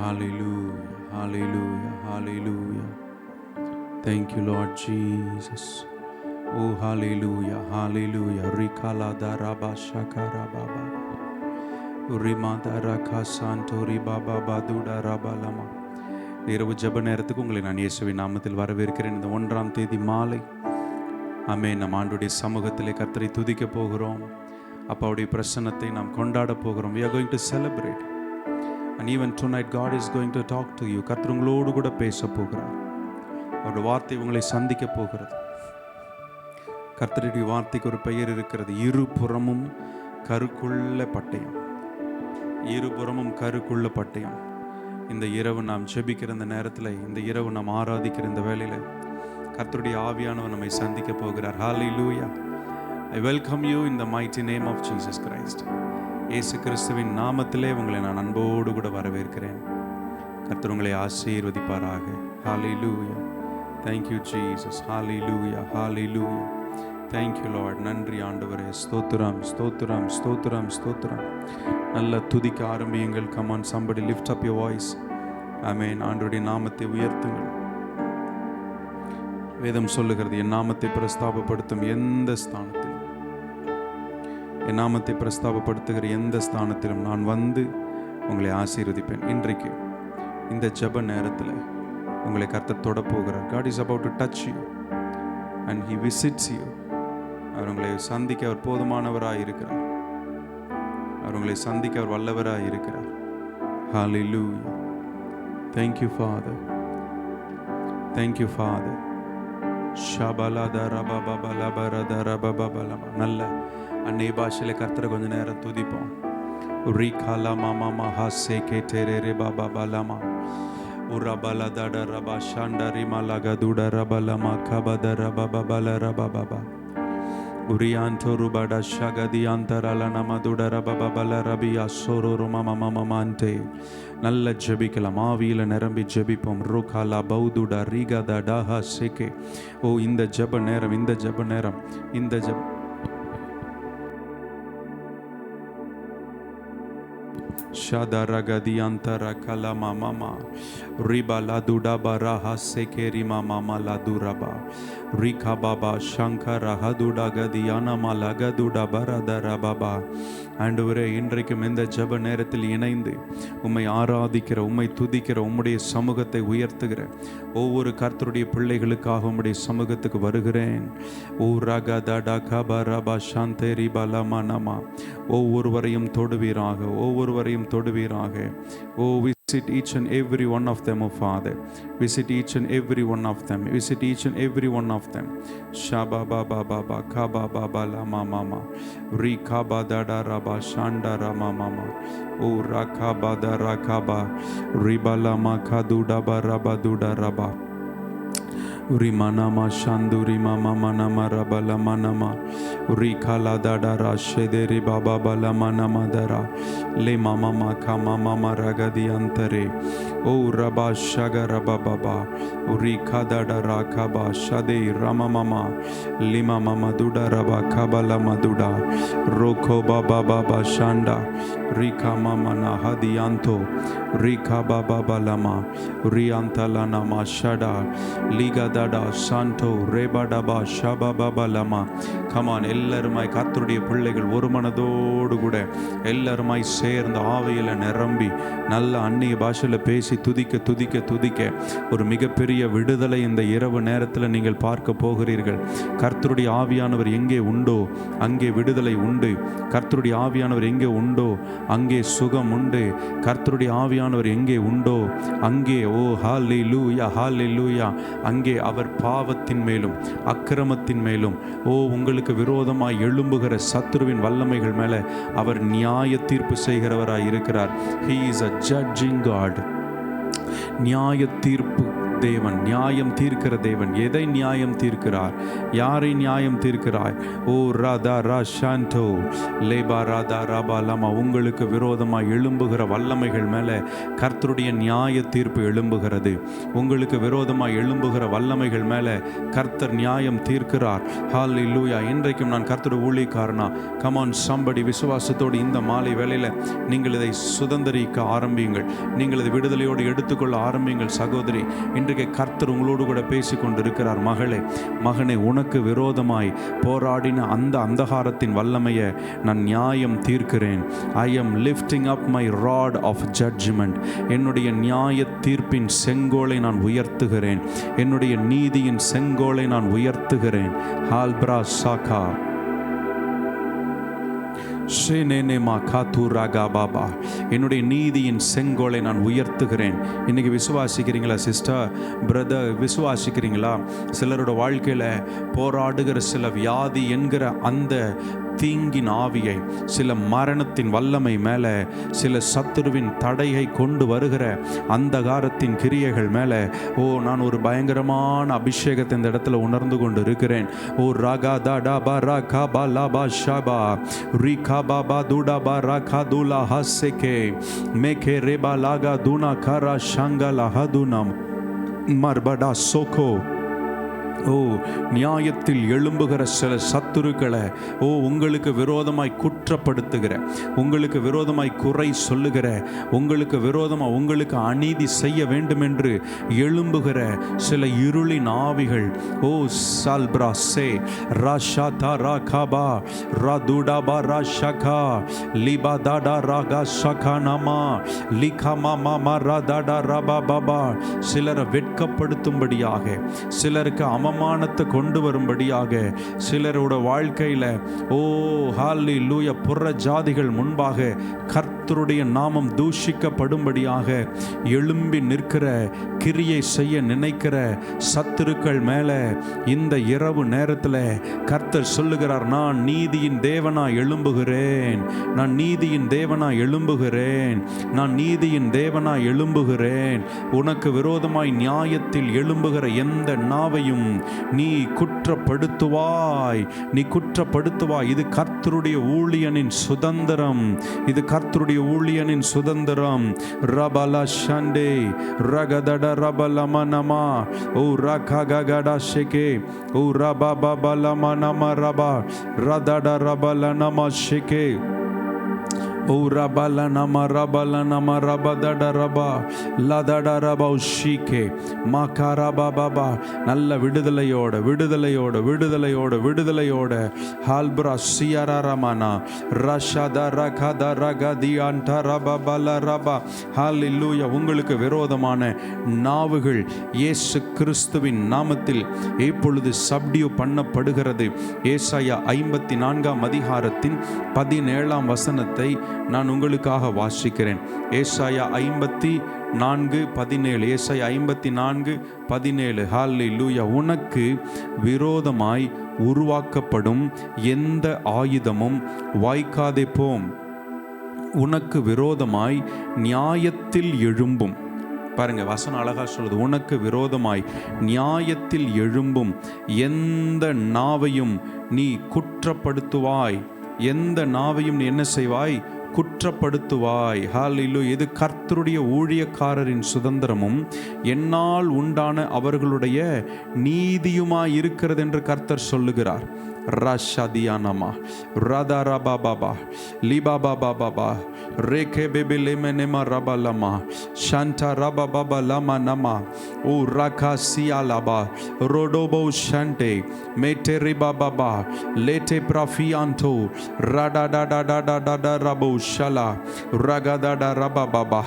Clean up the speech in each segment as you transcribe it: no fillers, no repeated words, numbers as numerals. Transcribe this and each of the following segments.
Hallelujah, hallelujah, hallelujah. Thank you, Lord Jesus. Oh, hallelujah, hallelujah. Rikala daraba shakara baba. Urimada raka santori baba baduda rabalama. இரவு ஜெப நேரத்துக்கு உங்களை நான் இயேசுவின் நாமத்தில் வரவேற்கிறேன். இந்த 1ஆம் தேதி மாலை ஆமென். நம் ஆண்டுடைய சமூகத்திலே கர்த்தரை துதிக்க போகிறோம். அப்பாவுடைய பிரசன்னத்தை நாம் கொண்டாட போகிறோம். We are going to celebrate. And even tonight God is going to talk to you. கர்த்தர் உங்களோடு கூட பேச போகிறார். அவருடைய வார்த்தை உங்களை சந்திக்க போகிறது. கர்த்தருடைய வார்த்தைக்கு ஒரு பெயர் இருக்கிறது, இருபுறமும் கருக்குள்ள பட்டயம். இருபுறமும் கருக்குள்ள பட்டயம். இந்த இரவு நாம் ஜெபிக்கிற இந்த நேரத்தில், இந்த இரவு நாம் ஆராதிக்கிற இந்த வேளையில் கர்த்தருடைய ஆவியானவர் நம்மை சந்திக்க போகிறார். Hallelujah. I welcome you in the mighty name of Jesus Christ. இயேசு கிறிஸ்துவின் நாமத்திலே உங்களை நான் அன்போடு கூட வரவேற்கிறேன். கர்த்தர் உங்களை ஆசீர்வதிப்பாராக. Hallelujah. Thank you Jesus. Hallelujah. Hallelujah. Thank you Lord. நன்றி ஆண்டவரே. ஸ்தோத்திரம், ஸ்தோத்திரம், ஸ்தோத்திரம், ஸ்தோத்திரம். நல்ல துதிக்க ஆரம்பியுங்கள். Come on, somebody lift up your voice. ஆமென். ஆண்டவருடைய நாமத்தை உயர்த்துங்கள். வேதம் சொல்லுகிறது, என் நாமத்தை பிரஸ்தாபப்படுத்தும் எந்த ஸ்தானத்திலும், என் நாமத்தை பிரஸ்தாபப்படுத்துகிற எந்த ஸ்தானத்திலும் நான் வந்து உங்களை ஆசீர்வதிப்பேன். இன்றைக்கு இந்த ஜெப நேரத்தில் உங்களை கர்த்தர் தொட போகிறார். God is about to touch you and he visits you. அவர் உங்களை சந்திக்க அவர் போதுமானவராக இருக்கிறார். அவர் உங்களை சந்திக்க அவர் வல்லவராக இருக்கிறார். Hallelujah. Thank you Father. Thank you Father. நல்ல அன்னை பாஷையில கர்த்தரை கொஞ்ச நேரம் துதிப்போம். ரிகாலா மாமா மஹாசே கேட்டேரே பாபா பலமா உரபல தட ரபா ஷாண்டரி மலகதுட ரபலமா கபத ரபப பல ரபபபா உரியாந்தோ ருபட ஷகதி அந்தரல நமதுட ரபப பல ரபியா சோரோ மமமமமான்டே. நல்ல ஜெபிக்கலாம், ஆவியில நிரம்பி ஜெபிப்போம். ரோகாலா பௌதுட ரீகத டாஹா சேகே. ஓ, இந்த ஜெப நேரம், இந்த ஜெப நேரம், இந்த ஜெப ஷாதரகதி அந்தர கலமா மாமா ரிபா லாதுடா பராஹா சேகே ரிமா மாமா லாதுரபா ரிகா பாபா சங்கர ஹதுடா கதியான மலகதுடா பரதர பாபா. ஆண்டவரே, இன்றைக்கும் இந்த ஜெப நேரத்தில் இணைந்து உம்மை ஆராதிக்கிற, உம்மை துதிக்கிற, உம்முடைய சமூகத்தை உயர்த்துகிற ஒவ்வொரு கர்த்தருடைய பிள்ளைகளுக்காக உம்முடைய சமூகத்துக்கு வருகிறேன். ஓ ரகதடா கபரபா சாந்தேரி பலமனமா. ஒவ்வொருவரையும் தொடுவீராக, ஒவ்வொருவரையும் தொடுவீராக. ஓ, visit each and every one of them, oh Father. Visit each and every one of them. Visit each and every one of them. Shaba baba baba kaba baba la mama ma rikaba dada raba shanda rama mama o rakaba da rakaba ribala ma kaduda baraba duda raba Rimanama Shanduri Mama Manama Rabala Manama Rikala Dadara Shederi Baba Bala Manama Dara Le Mama Makama Mama Ragadi Antare O Rabba Shagara Baba Rika Dadara Kaba Shade Rama Mama Lima Mama Duda Rabba Kabala Maduda Roko Baba Baba Shanda Rika Mama Nahadianto Rika Baba Balama Riantalana Mashada Liga Dada Santo Rebadaba Shababa Lama. Come on, எல்லாருமாய் கர்த்தருடைய பிள்ளைகள் ஒரு மனதோடு கூட எல்லாருமாய் சேர்ந்து ஆவியில நிரம்பி நல்ல அந்நிய பாஷையில பேசி துதிக்க துதிக்க துதிக்க ஒரு மிகப்பெரிய விடுதலை இந்த இரவு நேரத்தில் நீங்கள் பார்க்க போகிறீர்கள். கர்த்தருடைய ஆவியானவர் எங்கே உண்டோ அங்கே விடுதலை உண்டு. கர்த்தருடைய ஆவியானவர் எங்கே உண்டோ அங்கே சுகம் உண்டு. கர்த்தருடைய ஆவியானவர் எங்கே உண்டோ அங்கே ஓ ஹல்லேலூயா ஹல்லேலூயா அங்கே அவர் பாவத்தின் மேலும் அக்கிரமத்தின் மேலும் ஓ உங்களுக்கு விரோதமாய் எழும்புகிற சத்துருவின் வல்லமைகள் மேலே அவர் நியாய தீர்ப்பு செய்கிறவராய் இருக்கிறார். He is a judging God. நியாய தீர்ப்பு தேவன், நியாயம் தீர்க்கிற தேவன். எதை நியாயம் தீர்க்கிறார்? யாரை நியாயம் தீர்க்கிறாய்? ஓ ராதா ரா ஷாண்டோ லேபா ராதா ராபா லாமா. உங்களுக்கு விரோதமாய் எழும்புகிற வல்லமைகள் மேலே கர்த்தருடைய நியாய தீர்ப்பு எழும்புகிறது. உங்களுக்கு விரோதமாய் எழும்புகிற வல்லமைகள் மேலே கர்த்தர் நியாயம் தீர்க்கிறார். ஹல்லேலூயா. இன்றைக்கும் நான் கர்த்தருடைய ஊழியக்காரனா? கமான் சம்படி, விசுவாசத்தோடு இந்த மாலை வேளையில் நீங்கள் இதை சுதந்திரிக்க ஆரம்பியுங்கள். நீங்கள் இதை விடுதலையோடு எடுத்துக்கொள்ள ஆரம்பியுங்கள். சகோதரி, இன்றைக்கு கர்த்தர் உங்களோடு கூட பேசி கொண்டிருக்கிறார். மகளே, மகனே, உனக்கு விரோதமாய் போராடின அந்த அந்தகாரத்தின் வல்லமையை நான் நியாயம் தீர்க்கிறேன். I am lifting up my rod of judgement. என்னுடைய நியாய தீர்ப்பின் செங்கோலை நான் உயர்த்துகிறேன். என்னுடைய நீதியின் செங்கோலை நான் உயர்த்துகிறேன். ஹால்ப்ரா சாகா என்னுடைய நீதியின் செங்கோலை நான் உயர்த்துகிறேன். இன்னைக்கு விசுவாசிக்கிறீங்களா சிஸ்டர், பிரதர்? விசுவாசிக்கிறீங்களா? சிலரோட வாழ்க்கையில் போராடுகிற சில வியாதி என்கிற அந்த தீங்கின் ஆவியை, சில மரணத்தின் வல்லமை மேலே, சில சத்துருவின் தடையை கொண்டு வருகிற அந்தகாரத்தின் கிரியைகள் மேலே, ஓ நான் ஒரு பயங்கரமான அபிஷேகத்தை இந்த இடத்துல உணர்ந்து கொண்டு இருக்கிறேன். ஓ ராகா தாடா பா ரா கா பா லா பா ஷாபா ரீ கா பா பா தூடா பா ரா கா தூலா ஹசேகே மேகே ரேபா லாகா தூனா காரா ஷாங்கா லஹதுனம் மர்படா சோகோ. ஓ நியாயத்தில் எழும்புகிற சில சத்துருக்களை, ஓ உங்களுக்கு விரோதமாய் குற்றப்படுத்துகிற, உங்களுக்கு விரோதமாய் குறை சொல்லுகிற, உங்களுக்கு விரோதமாக உங்களுக்கு அநீதி செய்ய வேண்டும் என்று எழும்புகிற சில இருளின் ஆவிகள், ஓ சால்ப்ரா சே ராஷா தா ரா காபா ரா தூடாபா ரா ஷகா லிபா தாடா ராகா ஷகா நாமா லிகா மாமா மா ரா தாடா ராபா பாபா. சிலரை வெட்கப்படுத்தும்படியாக, சிலருக்கு அவமானத்தை கொண்டு வரும்படியாக, சிலரோட வாழ்க்கையில் ஓ ஹல்லேலூயா புற ஜாதிகள் முன்பாக கர்த்தருடைய நாமம் தூஷிக்கப்படும்படியாக எழும்பி நிற்கிற, கிரியை செய்ய நினைக்கிற சத்துருக்கள் மேலே இந்த இரவு நேரத்தில் கர்த்தர் சொல்லுகிறார், நான் நீதியின் தேவனா எழும்புகிறேன். நான் நீதியின் தேவனா எழும்புகிறேன். நான் நீதியின் தேவனா எழும்புகிறேன். உனக்கு விரோதமாய் நியாயத்தில் எழும்புகிற எந்த நாவையும் நீ குற்றப்படுத்துவாய். நீ குற்றப்படுத்துவாய். இது கர்த்தருடைய ஊழியனின் சுதந்திரம். இது கர்த்தருடைய ஊழியனின் சுதந்திரம். ரபலா ஷண்டே ரகதட ரபலமனமா ஓ ரககடா ஷெகே ஓ ரபபலமனமா ரபா ரதட ரபலனமா ஷெகே ஓ ரபல நம ரபல நம ரபதட ரபா லதட ரபா ஷீகே மகரபா பாபா. நல்ல விடுதலையோட விடுதலையோட விடுதலையோட விடுதலையோட ஹால்ப்ரா சியரா ரமனா ரஷத ரகத ரகதியான்ட ரபபல ரபா. ஹல்லேலூயா. உங்களுக்கு விரோதமான நாவுகள் இயேசு கிறிஸ்துவின் நாமத்தில் இப்பொழுது சப்டியூ பண்ணப்படுகிறது. ஏசாயா 54 அதிகாரத்தின் 17 வசனத்தை நான் உங்களுக்காக வாசிக்கிறேன். ஏசாயா 54:17. ஏசாயா 54:17. ஹல்லேலூயா. உனக்கு விரோதமாய் உருவாக்கப்படும் எந்த ஆயுதமும் வாய்க்காதே போம். உனக்கு விரோதமாய் நியாயத்தில் எழும்பும். பாருங்க, வசனம் அழகா சொல்லுது. உனக்கு விரோதமாய் நியாயத்தில் எழும்பும் எந்த நாவையும் நீ குற்றப்படுத்துவாய். எந்த நாவையும் நீ என்ன செய்வாய்? குற்றப்படுத்துவாய். ஹல்லேலூயா. இது கர்த்தருடைய ஊழியக்காரரின் சுதந்திரமும் என்னால் உண்டான அவர்களுடைய நீதியுமாய் இருக்கிறது என்று கர்த்தர் சொல்லுகிறார். ரஷதியானமா ரதரபா பாபா லிபாபா பாபா ரேகே பேபி லேமனேமா ரபலமா ஷாண்டா ரபா பாபா லமா நமா ஓ ரகா சியாலபா ரோடோபோ ஷாண்டே மேட்டே பாபா லேட்டே ப்ராஃபியான்டோ ரடடடடடடட ரபோ ஷலா ரகதட ரபா பாபா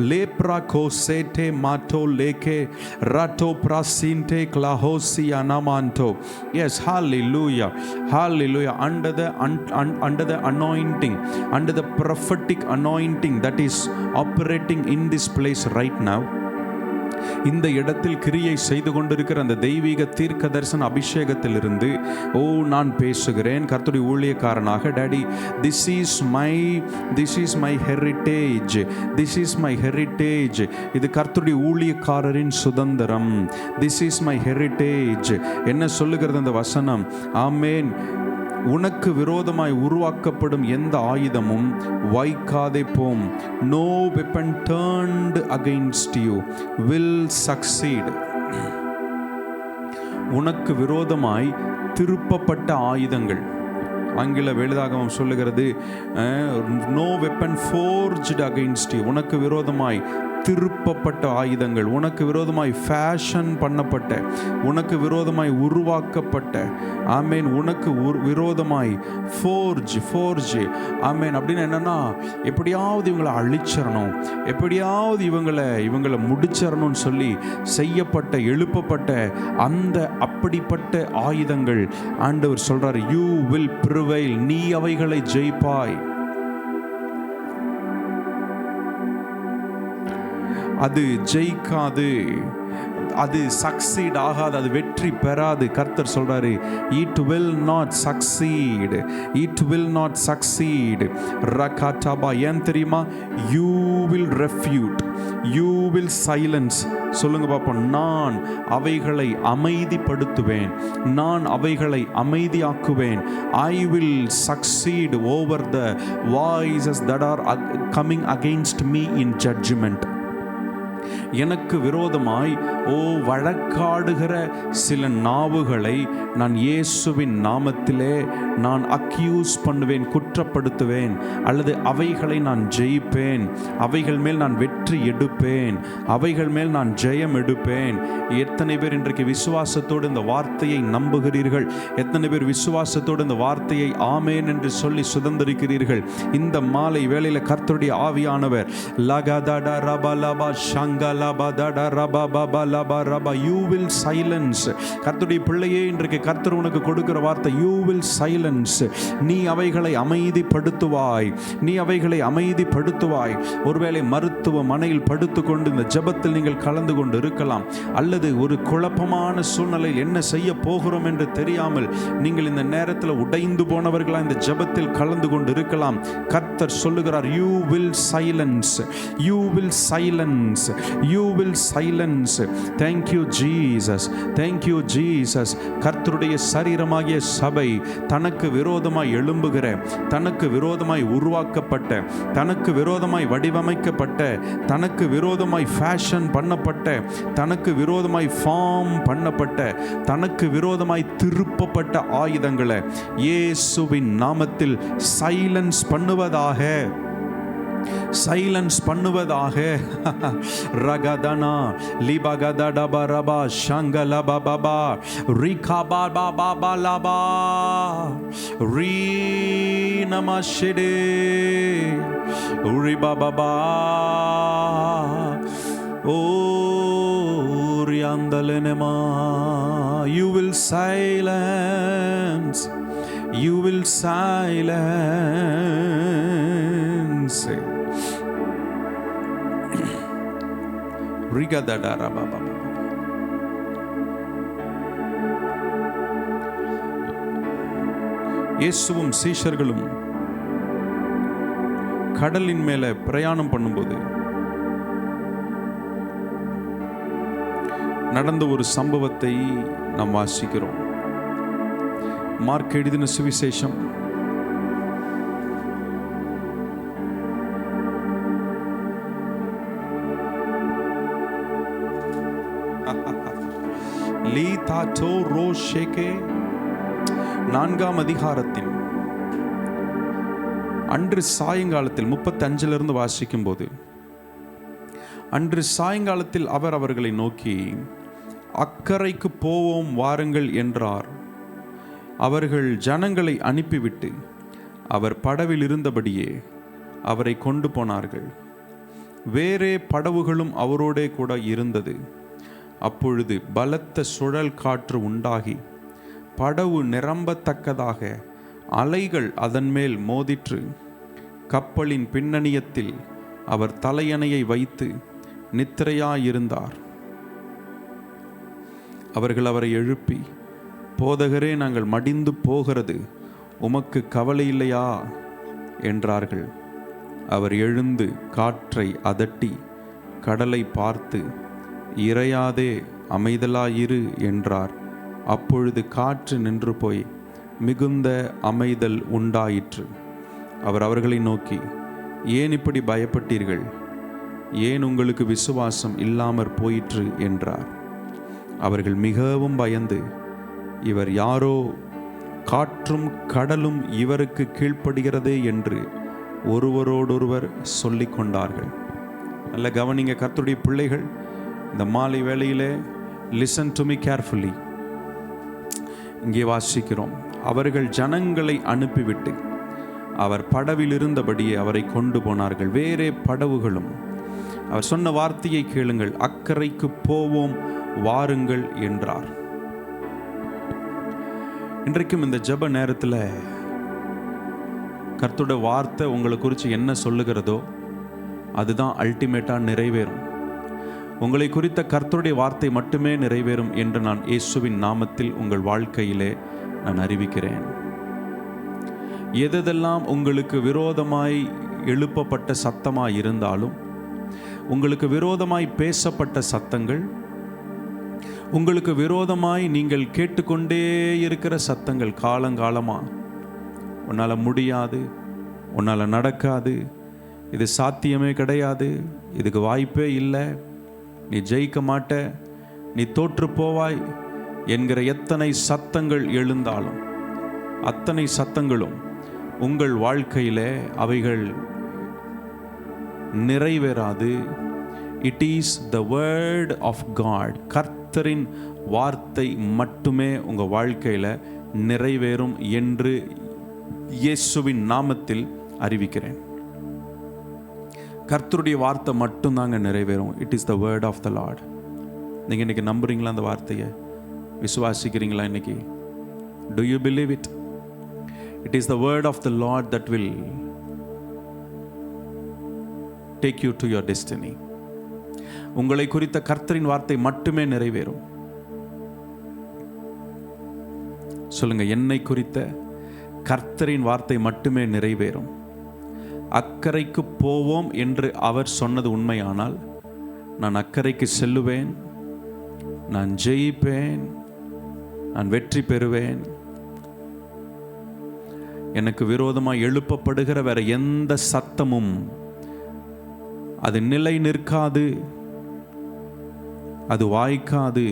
லேப்ரா கோசேட்டே மாட்டோ லேகே ரட்டோ ப்ராசின்டே கிளாஹோசியானமான்டோ. Yes, hallelujah, hallelujah. Under the anointing, under the prophetic anointing that is operating in this place right now, இந்த இடத்தில் கிரியை செய்து கொண்டிருக்கிற அந்த தெய்வீக தீர்க்க தரிசன அபிஷேகத்திலிருந்து நான் பேசுகிறேன் கர்த்தருடைய ஊழியக்காரனாக. Daddy, this is my heritage, this is my heritage. இது கர்த்தருடைய ஊழியக்காரரின் சுதந்திரம். This is my heritage. என்ன சொல்லுகிறது அந்த வசனம்? ஆமேன். உனக்கு விரோதமாய் உருவாக்கப்படும் எந்த ஆயுதமும் வைக்காதே போம். No weapon turned against you will succeed. உனக்கு விரோதமாய் திருப்பப்பட்ட ஆயுதங்கள், ஆங்கில வேதாகமம் சொல்லுகிறது no weapon forged against you. உனக்கு விரோதமாய் திருப்பப்பட்ட ஆயுதங்கள், உனக்கு விரோதமாய் ஃபேஷன் பண்ணப்பட்ட, உனக்கு விரோதமாய் உருவாக்கப்பட்ட, ஆமேன், உனக்கு விரோதமாய் ஃபோர்ஜ் ஆமேன். அப்படின்னு என்னன்னா, எப்படியாவது இவங்களை அழிச்சிடணும், எப்படியாவது இவங்களை முடிச்சிடணும்னு சொல்லி செய்யப்பட்ட எழுப்பப்பட்ட அந்த அப்படிப்பட்ட ஆயுதங்கள் ஆண்டவர் சொல்றாரு, யூ வில் ப்ரிவைல், நீ அவைகளை ஜெயிப்பாய். அது ஜெயிக்காது, அது சக்சீட் ஆகாது, அது வெற்றி பெறாது. கர்த்தர் சொல்றாரு, it will not succeed, it will not succeed. ரகாட்டாபா. ஏன் தெரியுமா? You will refute, you will silence. சொல்லுங்க பாப்போம். நான் அவைகளை அமைதிப்படுத்துவேன், நான் அவைகளை அமைதியாக்குவேன். I will succeed over the voices that are coming against me in judgment. எனக்கு விரோதமாய் வழக்காடுகிற சில நாவுகளை நான் இயேசுவின் நாமத்திலே நான் அக்யூஸ் பண்ணுவேன், குற்றப்படுத்துவேன், அல்லது அவைகளை நான் ஜெயிப்பேன், அவைகள் மேல் நான் வெற்றி எடுப்பேன், அவைகள் மேல் நான் ஜெயம் எடுப்பேன். எத்தனை பேர் இன்றைக்கு விசுவாசத்தோடு இந்த வார்த்தையை நம்புகிறீர்கள்? எத்தனை பேர் விசுவாசத்தோடு இந்த வார்த்தையை ஆமேன் என்று சொல்லி சுதந்திரிக்கிறீர்கள்? இந்த மாலை வேளையில் கர்த்தருடைய ஆவியானவர் லகதட ரபலபா ஷங்கலபா தட ரபபா லபா ரபா, யூ வில் சைலன்ஸ். கர்த்தருடைய பிள்ளையே, இன்றைக்கு கர்த்தர் உனக்கு கொடுக்கிற வார்த்தை, யூ வில் சைலன்ஸ். நீ அவைகளை அமைதிப்படுத்துவாய், நீ அவைகளை அமைதிப்படுத்துவாய். ஒருவேளை மருத்துவமனையில் படுத்துக்கொண்டு இந்த ஜெபத்தில் நீங்கள் கலந்து கொண்டு இருக்கலாம், அல்லது ஒரு குழப்பமான சூழ்நிலையில் என்ன செய்ய போகிறோம் என்று தெரியாமல் நீங்கள் இந்த நேரத்தில் உடைந்து போனவர்களா இந்த ஜெபத்தில் கலந்து கொண்டு இருக்கலாம். கர்த்தர் சொல்லுகிறார், you will silence, you will silence, you will silence. Thank you Jesus, thank you Jesus. கர்த்தருடைய சரீரமாகிய சபை தனக்கு விரோதமாய் எழும்புகிற, தனக்கு விரோதமாய் உருவாக்கப்பட்ட, தனக்கு விரோதமாய் வடிவமைக்கப்பட்ட, தனக்கு விரோதமாய் ஃபேஷன் பண்ணப்பட்ட, தனக்கு விரோதமாய் ஃபார்ம் பண்ணப்பட்ட, தனக்கு விரோதமாய் திருப்பப்பட்ட ஆயுதங்களை இயேசுவின் நாமத்தில் சைலன்ஸ் பண்ணுவதாக, சைலன்ஸ் பண்ணுவதாக. ரகதனா லிபகதடபா ரபா ஷங்கலபா பாபா ரிகபா பாபா பாலபா ரி நமஷிடே ரிபா பாபா ஓ ரியாந்தலனமா. You will silence, you will silence. இயேசுவும் சீஷர்களும் கடலின் மேல பிரயாணம் பண்ணும்போது நடந்த ஒரு சம்பவத்தை நாம் வாசிக்கிறோம். மார்க் எழுதின சுவிசேஷம் நான்காம் அதிகாரத்தில் அன்று சாயங்காலத்தில் 35 வாசிக்கும் போது, அன்று சாயங்காலத்தில் அவர் அவர்களை நோக்கி, அக்கரைக்கு போவோம் வாருங்கள் என்றார். அவர்கள் ஜனங்களை அனுப்பிவிட்டு அவர் படவில் இருந்தபடியே அவரை கொண்டு போனார்கள். வேறே படவுகளும் அவரோடே கூட இருந்தது. அப்பொழுது பலத்த சுழல் காற்று உண்டாகி படவு நிரம்பத்தக்கதாக அலைகள் அதன் மேல் மோதிற்று. கப்பலின் பின்னணியத்தில் அவர் தலையணையை வைத்து நித்திரையாயிருந்தார். அவர்கள் அவரை எழுப்பி, போதகரே, நாங்கள் மடிந்து போகிறது உமக்கு கவலை இல்லையா என்றார்கள். அவர் எழுந்து காற்றை அதட்டி கடலை பார்த்து, இறையாதே, அமைதலாயிரு என்றார். அப்பொழுது காற்று நின்று போய் மிகுந்த அமைதல் உண்டாயிற்று. அவர் அவர்களை நோக்கி, ஏன் இப்படி பயப்பட்டீர்கள்? ஏன் உங்களுக்கு விசுவாசம் இல்லாமற் போயிற்று என்றார். அவர்கள் மிகவும் பயந்து, இவர் யாரோ, காற்றும் கடலும் இவருக்கு கீழ்ப்படுகிறதே என்று ஒருவரோடொருவர் சொல்லிக் கொண்டார்கள். நல்ல கவனிங்க கர்த்தருடைய பிள்ளைகள், இந்த மாலை வேளையிலே லிசன் டு மீ கேர்ஃபுல்லி. இங்கே வாசிக்கிறோம், அவர்கள் ஜனங்களை அனுப்பிவிட்டு அவர் படவில் இருந்தபடியே அவரை கொண்டு போனார்கள். வேறே படவுகளும் அவர் சொன்ன வார்த்தையை கேளுங்கள், அக்கறைக்கு போவோம் வாருங்கள் என்றார். இன்றைக்கும் இந்த ஜெப நேரத்தில் கர்த்தருடைய வார்த்தை உங்களை குறித்து என்ன சொல்லுகிறதோ அதுதான் அல்டிமேட்டாக நிறைவேறும். உங்களை குறித்த கர்த்தருடைய வார்த்தை மட்டுமே நிறைவேறும் என்று நான் இயேசுவின் நாமத்தில் உங்கள் வாழ்க்கையிலே நான் அறிவிக்கிறேன். எதெல்லாம் உங்களுக்கு விரோதமாய் எழுப்பப்பட்ட சத்தமாய் இருந்தாலும், உங்களுக்கு விரோதமாய் பேசப்பட்ட சத்தங்கள், உங்களுக்கு விரோதமாய் நீங்கள் கேட்டுக்கொண்டே இருக்கிற சத்தங்கள், காலங்காலமாக உன்னால் முடியாது, உன்னால் நடக்காது, இது சாத்தியமே கிடையாது, இதுக்கு வாய்ப்பே இல்லை, நீ ஜெயிக்க மாட்ட, நீ தோற்று போவாய் என்கிற எத்தனை சத்தங்கள் எழுந்தாலும் அத்தனை சத்தங்களும் உங்கள் வாழ்க்கையிலே அவைகள் நிறைவேறாது. It is the word of God. கர்த்தரின் வார்த்தை மட்டுமே உங்கள் வாழ்க்கையில் நிறைவேறும் என்று இயேசுவின் நாமத்தில் அறிவிக்கிறேன். கர்த்தருடைய வார்த்தை மட்டும்தாங்க நிறைவேறும். It is the word of the Lord. நீங்கள் இன்றைக்கி நம்புறீங்களா? அந்த வார்த்தையை விசுவாசிக்கிறீங்களா? இன்னைக்கு do you believe it? It is the word of the Lord that will take you to your destiny. உங்களை குறித்த கர்த்தரின் வார்த்தை மட்டுமே நிறைவேறும். சொல்லுங்க, என்னை குறித்த கர்த்தரின் வார்த்தை மட்டுமே நிறைவேறும். அக்கறைக்கு போவோம் என்று அவர் சொன்னது உண்மையானால் நான் அக்கறைக்கு செல்லுவேன், நான் ஜெயிப்பேன், நான் வெற்றி பெறுவேன். எனக்கு விரோதமாக எழுப்பப்படுகிற வேற எந்த சத்தமும் அது நிலை நிற்காது, அது வாய்க்காது,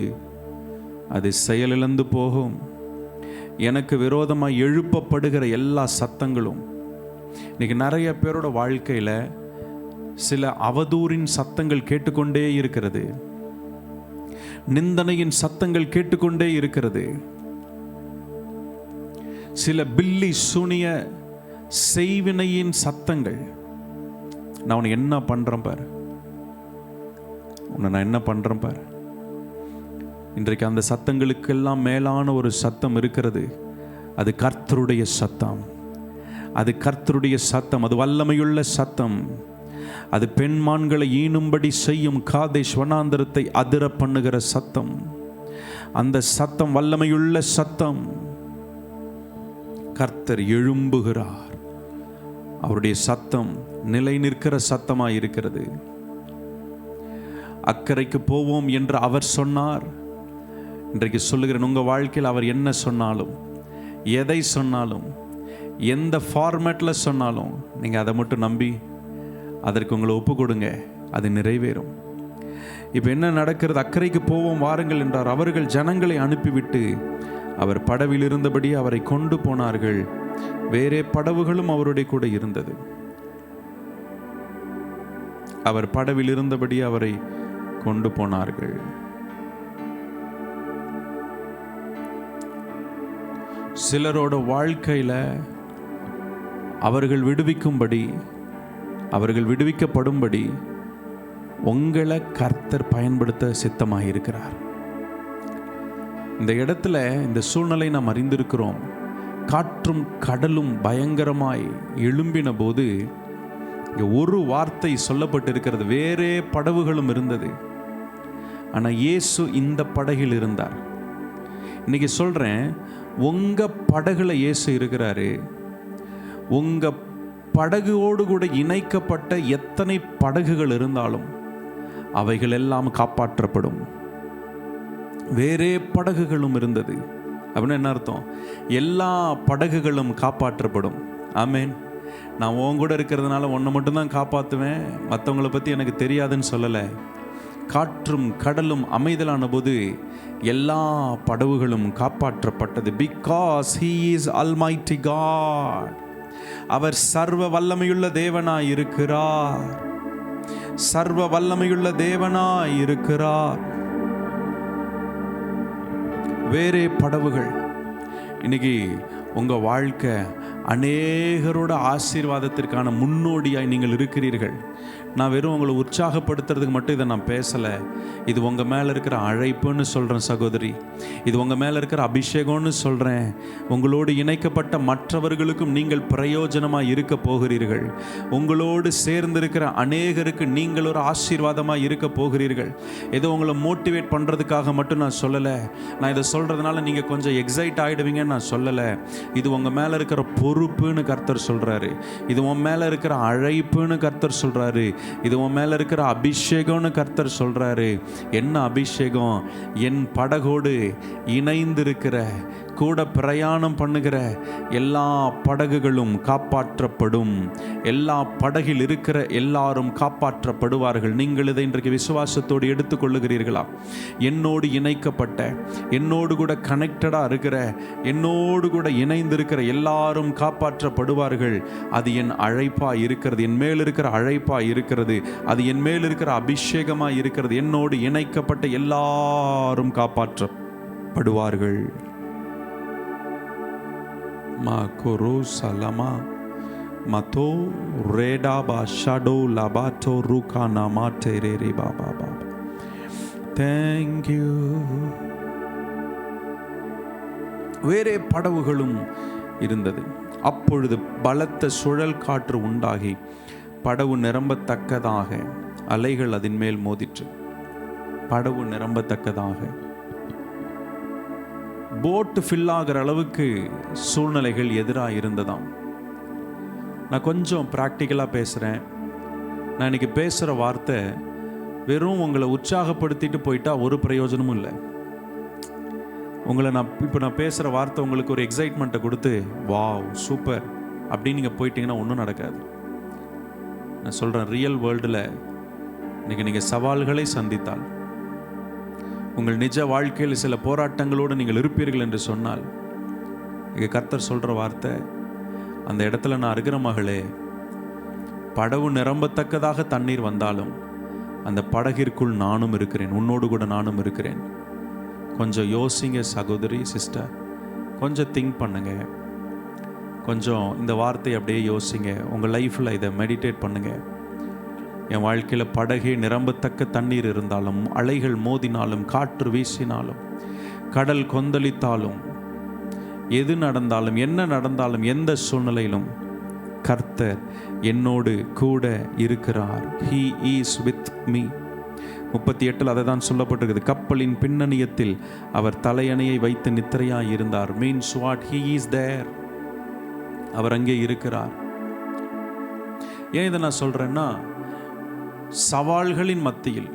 அது செயலிழந்து போகும். எனக்கு விரோதமாக எழுப்பப்படுகிற எல்லா சத்தங்களும், இன்னைக்கு நிறைய பேரோட வாழ்க்கையில் சில அவதூறின் சத்தங்கள் கேட்டுக்கொண்டே இருக்கிறது, நிந்தனையின் சத்தங்கள் கேட்டுக்கொண்டே இருக்கிறது, சில பில்லி சூனிய செய்வினையின் சத்தங்கள். நான் உன்னை என்ன பண்றேன் பார், உன்னை நான் என்ன பண்றேன் பார். இன்றைக்கு அந்த சத்தங்களுக்கெல்லாம் மேலான ஒரு சத்தம் இருக்கிறது. அது கர்த்தருடைய சத்தம். அது கர்த்தருடைய சத்தம். அது வல்லமையுள்ள சத்தம். அது பெண்மான்களை ஈனும்படி செய்யும் காதேஷ் வனாந்தரத்தை அதிர பண்ணுகிற சத்தம். அந்த சத்தம் வல்லமையுள்ள சத்தம். கர்த்தர் எழும்புகிறார். அவருடைய சத்தம் நிலை நிற்கிற சத்தமாய் இருக்கிறது. அக்கறைக்கு போவோம் என்று அவர் சொன்னார். இன்றைக்கு சொல்லுகிறேன், உங்கள் வாழ்க்கையில் அவர் என்ன சொன்னாலும், எதை சொன்னாலும், எந்த ஃபார்மேட்டில் சொன்னாலும் நீங்கள் அதை மட்டும் நம்பி அதற்கு உங்களை ஒப்பு கொடுங்க, அது நிறைவேறும். இப்போ என்ன நடக்கிறது? அக்கறைக்கு போவோம் வாருங்கள் என்றார். அவர்கள் ஜனங்களை அனுப்பிவிட்டு அவர் படவில் இருந்தபடி அவரை கொண்டு போனார்கள். வேறே படவுகளும் அவருடைய கூட இருந்தது. அவர் படவில் இருந்தபடி அவரை கொண்டு போனார்கள். சிலரோட வாழ்க்கையில் அவர்கள் விடுவிக்கும்படி, அவர்கள் விடுவிக்கப்படும்படி உங்களை கர்த்தர் பயன்படுத்த சித்தமாக இருக்கிறார். இந்த இடத்துல இந்த சூழ்நிலை நாம் அறிந்திருக்கிறோம். காற்றும் கடலும் பயங்கரமாய் எழும்பின போது ஒரு வார்த்தை சொல்லப்பட்டிருக்கிறது. வேறே படவுகளும் இருந்தது, ஆனால் இயேசு இந்த படகில் இருந்தார். இன்னைக்கு சொல்கிறேன், உங்கள் படகுல இயேசு இருக்கிறாரு. உங்கள் படகோடு கூட இணைக்கப்பட்ட எத்தனை படகுகள் இருந்தாலும் அவைகள் எல்லாம் காப்பாற்றப்படும். வேறே படகுகளும் இருந்தது அப்படின்னு என்ன அர்த்தம்? எல்லா படகுகளும் காப்பாற்றப்படும். ஆமேன். நான் உன் கூட இருக்கிறதுனால உன்னை மட்டும்தான் காப்பாற்றுவேன், மற்றவங்களை பற்றி எனக்கு தெரியாதுன்னு சொல்லலை. காற்றும் கடலும் அமைதலான போது எல்லா படகுகளும் காப்பாற்றப்பட்டது. Because he is almighty God. அவர் சர்வ வல்லமையுள்ள தேவனாய் இருக்கிறார். சர்வ வல்லமையுள்ள தேவனாய் இருக்கிறார். வேறே படவுகள். இன்னைக்கு உங்க வாழ்க்கை அநேகரோட ஆசீர்வாதத்திற்கான முன்னோடியாய் நீங்கள் இருக்கிறீர்கள். நான் வெறும் உங்களை உற்சாகப்படுத்துறதுக்கு மட்டும் இதை நான் பேசலை. இது உங்கள் மேலே இருக்கிற அழைப்புன்னு சொல்கிறேன் சகோதரி. இது உங்கள் மேலே இருக்கிற அபிஷேகம்னு சொல்கிறேன். உங்களோடு இணைக்கப்பட்ட மற்றவர்களுக்கும் நீங்கள் பிரயோஜனமாக இருக்க போகிறீர்கள். உங்களோடு சேர்ந்திருக்கிற அநேகருக்கு நீங்கள் ஒரு ஆசீர்வாதமாக இருக்க போகிறீர்கள். ஏதோ உங்களை மோட்டிவேட் பண்ணுறதுக்காக மட்டும் நான் சொல்லலை. நான் இதை சொல்கிறதுனால நீங்கள் கொஞ்சம் எக்ஸைட் ஆகிடுவீங்கன்னு நான் சொல்லலை. இது உங்கள் மேலே இருக்கிற பொறுப்புன்னு கர்த்தர் சொல்கிறாரு. இது உன் மேலே இருக்கிற அழைப்புன்னு கர்த்தர் சொல்கிறாரு. இது உன் மேலே இருக்கிற அபிஷேகம்னு கர்த்தர் சொல்கிறாரு. என்ன அபிஷேகம்? என் படகோடு இணைந்திருக்கிற, கூட பிரயாணம் பண்ணுகிற எல்லா படகுகளும் காப்பாற்றப்படும். எல்லா படகில் இருக்கிற எல்லாரும் காப்பாற்றப்படுவார்கள். நீங்கள் இதை இன்றைக்கு விசுவாசத்தோடு எடுத்துக்கொள்ளுகிறீர்களா? என்னோடு இணைக்கப்பட்ட, என்னோடு கூட கனெக்டடாக இருக்கிற, என்னோடு கூட இணைந்திருக்கிற எல்லாரும் காப்பாற்றப்படுவார்கள். அது என் அழைப்பாக இருக்கிறது. என் மேல் இருக்கிற அழைப்பாக இருக்கிறது. அது என் மேல் இருக்கிற அபிஷேகமாக இருக்கிறது. என்னோடு இணைக்கப்பட்ட எல்லாரும் காப்பாற்றப்படுவார்கள். Makoro salama mato reda ba shadow labato ruka namate re baba baba. Thank you. வேறே படவுகளும் இருந்தது. அப்பொழுது பலத்த சுழல் காற்று உண்டாகி படவு நிரம்பத்தக்கதாக அலைகள் அதன் மேல் மோதிற்று. படவு நிரம்பத்தக்கதாக, போட்டு ஃபில் ஆகிற அளவுக்கு சூழ்நிலைகள் எதிராக இருந்ததாம். நான் கொஞ்சம் ப்ராக்டிக்கலாக பேசுகிறேன். நான் இன்னைக்கு பேசுகிற வார்த்தை வெறும் உங்களை உற்சாகப்படுத்திட்டு போயிட்டா ஒரு பிரயோஜனமும் இல்லை. உங்களை நான் பேசுகிற வார்த்தை உங்களுக்கு ஒரு எக்ஸைட்மெண்ட்டை கொடுத்து வாவ் சூப்பர் அப்படின்னு நீங்கள் போயிட்டீங்கன்னா ஒன்றும் நடக்காது. நான் சொல்கிறேன், ரியல் வேர்ல்டில் இன்றைக்கி நீங்கள் சவால்களை சந்தித்தால், உங்கள் நிஜ வாழ்க்கையில் சில போராட்டங்களோடு நீங்கள் இருப்பீர்கள் என்று சொன்னால், இங்கே கர்த்தர் சொல்கிற வார்த்தை, அந்த இடத்துல நான் இருக்கிற மகளே, படவு நிரம்பத்தக்கதாக தண்ணீர் வந்தாலும் அந்த படகிற்குள் நானும் இருக்கிறேன், உன்னோடு கூட நானும் இருக்கிறேன். கொஞ்சம் யோசிங்க சகோதரி, சிஸ்டர், கொஞ்சம் திங்க் பண்ணுங்க. கொஞ்சம் இந்த வார்த்தையை அப்படியே யோசிங்க. உங்கள் லைஃப்பில் இதை மெடிடேட் பண்ணுங்கள். என் வாழ்க்கையில் படகே நிரம்பத்தக்க தண்ணீர் இருந்தாலும், அலைகள் மோதினாலும், காற்று வீசினாலும், கடல் கொந்தளித்தாலும், எது நடந்தாலும், என்ன நடந்தாலும், எந்த சூழ்நிலையிலும் கர்த்தர் என்னோடு கூட இருக்கிறார். He is with me. 38 அதை தான் சொல்லப்பட்டிருக்குது. கப்பலின் பின்னணியத்தில் அவர் தலையணையை வைத்து நித்திரையாய் இருந்தார். Means what? He is there. அவர் அங்கே இருக்கிறார். ஏன் இதை நான் சொல்கிறேன்னா, சவால்களின் மத்தியில்,